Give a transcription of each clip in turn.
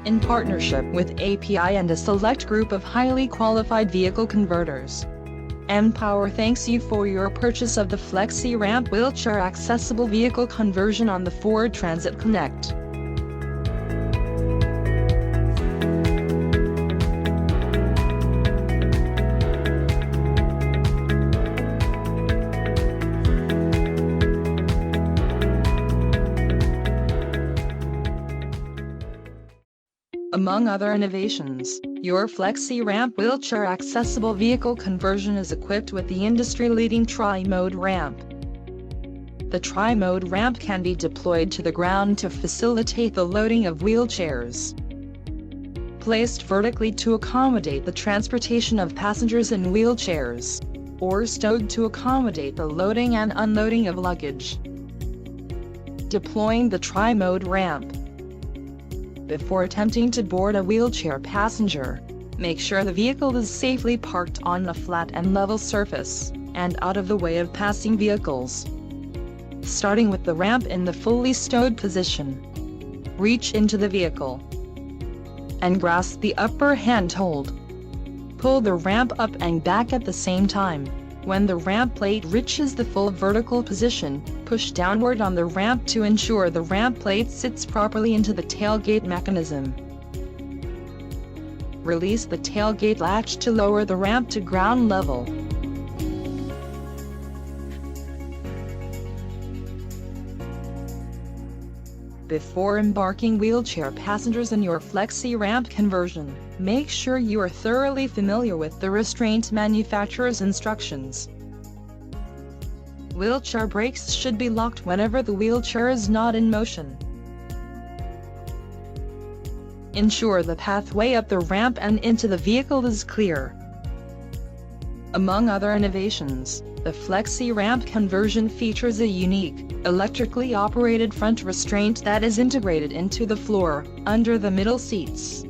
in partnership with API and a select group of highly qualified vehicle converters. mPower thanks you for your purchase of the FlexiRamp wheelchair accessible vehicle conversion on the Ford Transit Connect. Among other innovations, your FlexiRamp wheelchair accessible vehicle conversion is equipped with the industry-leading Tri-Mode ramp. The Tri-Mode ramp can be deployed to the ground to facilitate the loading of wheelchairs. Placed vertically to accommodate the transportation of passengers in wheelchairs, or stowed to accommodate the loading and unloading of luggage. Deploying the Tri-Mode ramp. Before attempting to board a wheelchair passenger, make sure the vehicle is safely parked on a flat and level surface, and out of the way of passing vehicles. Starting with the ramp in the fully stowed position, reach into the vehicle and grasp the upper handhold. Pull the ramp up and back at the same time. When the ramp plate reaches the full vertical position, push downward on the ramp to ensure the ramp plate sits properly into the tailgate mechanism. Release the tailgate latch to lower the ramp to ground level. Before embarking wheelchair passengers in your FlexiRamp conversion, make sure you are thoroughly familiar with the restraint manufacturer's instructions. Wheelchair brakes should be locked whenever the wheelchair is not in motion. Ensure the pathway up the ramp and into the vehicle is clear. Among other innovations, the FlexiRamp conversion features a unique, electrically operated front restraint that is integrated into the floor, under the middle seats.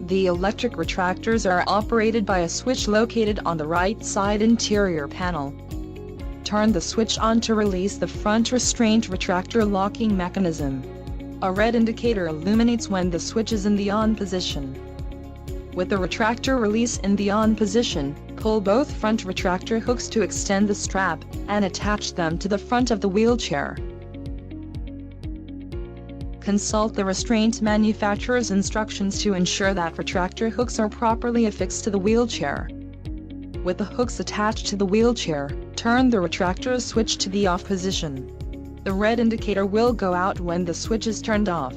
The electric retractors are operated by a switch located on the right side interior panel. Turn the switch on to release the front restraint retractor locking mechanism. A red indicator illuminates when the switch is in the on position. With the retractor release in the on position, pull both front retractor hooks to extend the strap, and attach them to the front of the wheelchair. Consult the restraint manufacturer's instructions to ensure that retractor hooks are properly affixed to the wheelchair. With the hooks attached to the wheelchair, turn the retractor switch to the off position. The red indicator will go out when the switch is turned off.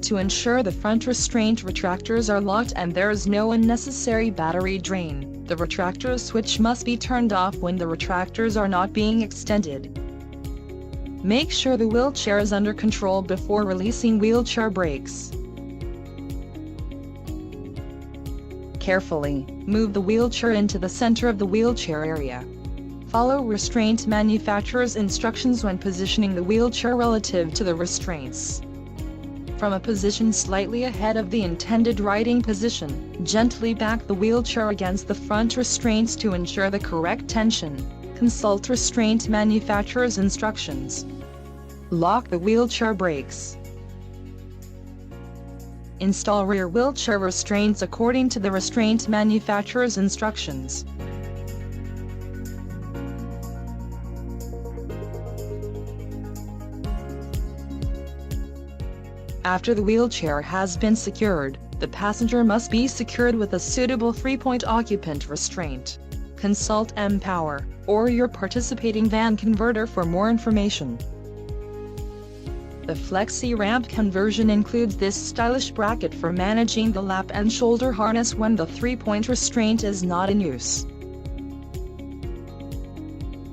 To ensure the front restraint retractors are locked and there is no unnecessary battery drain, the retractor switch must be turned off when the retractors are not being extended. Make sure the wheelchair is under control before releasing wheelchair brakes. Carefully move the wheelchair into the center of the wheelchair area. Follow restraint manufacturer's instructions when positioning the wheelchair relative to the restraints. From a position slightly ahead of the intended riding position, gently back the wheelchair against the front restraints to ensure the correct tension. Consult restraint manufacturer's instructions. Lock the wheelchair brakes. Install rear wheelchair restraints according to the restraint manufacturer's instructions. After the wheelchair has been secured, the passenger must be secured with a suitable 3-point occupant restraint. Consult mPower, or your participating van converter for more information. The FlexiRamp conversion includes this stylish bracket for managing the lap and shoulder harness when the 3-point restraint is not in use.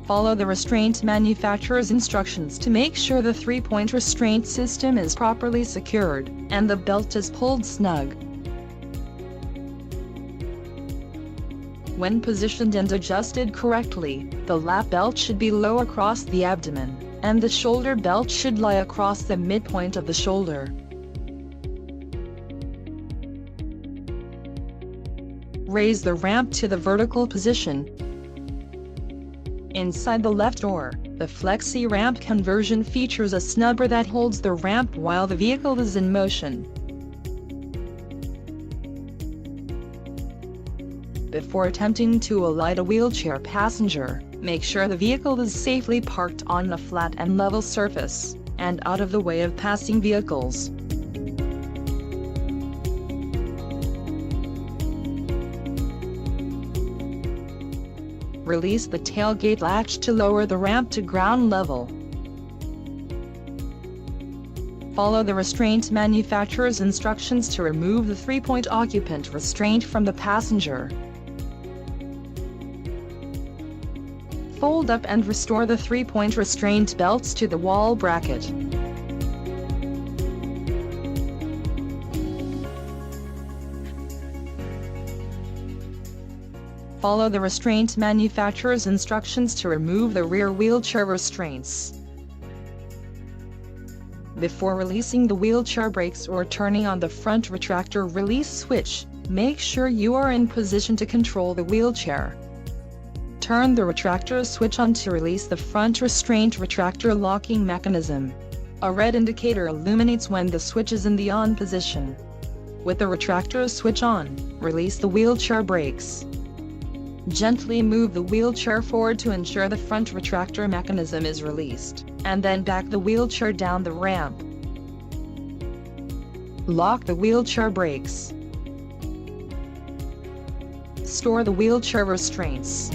Follow the restraint manufacturer's instructions to make sure the 3-point restraint system is properly secured, and the belt is pulled snug. When positioned and adjusted correctly, the lap belt should be low across the abdomen, and the shoulder belt should lie across the midpoint of the shoulder. Raise the ramp to the vertical position. Inside the left door, The Flexi Ramp conversion features a snubber that holds the ramp while the vehicle is in motion. Before attempting to alight a wheelchair passenger, make sure the vehicle is safely parked on a flat and level surface, and out of the way of passing vehicles. Release the tailgate latch to lower the ramp to ground level. Follow the restraint manufacturer's instructions to remove the 3-point occupant restraint from the passenger. Fold up and restore the 3-point restraint belts to the wall bracket. Follow the restraint manufacturer's instructions to remove the rear wheelchair restraints. Before releasing the wheelchair brakes or turning on the front retractor release switch, make sure you are in position to control the wheelchair. Turn the retractor switch on to release the front restraint retractor locking mechanism. A red indicator illuminates when the switch is in the on position. With the retractor switch on, release the wheelchair brakes. Gently move the wheelchair forward to ensure the front retractor mechanism is released, and then back the wheelchair down the ramp. Lock the wheelchair brakes. Store the wheelchair restraints.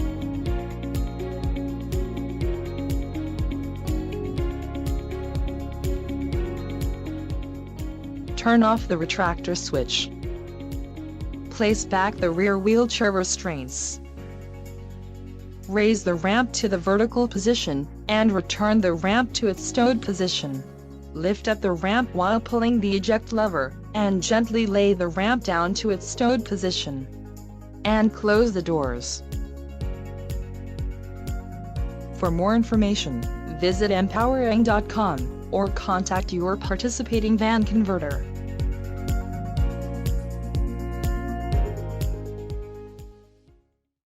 Turn off the retractor switch. Place back the rear wheelchair restraints. Raise the ramp to the vertical position, and return the ramp to its stowed position. Lift up the ramp while pulling the eject lever, and gently lay the ramp down to its stowed position. And close the doors. For more information, visit empowering.com, or contact your participating van converter.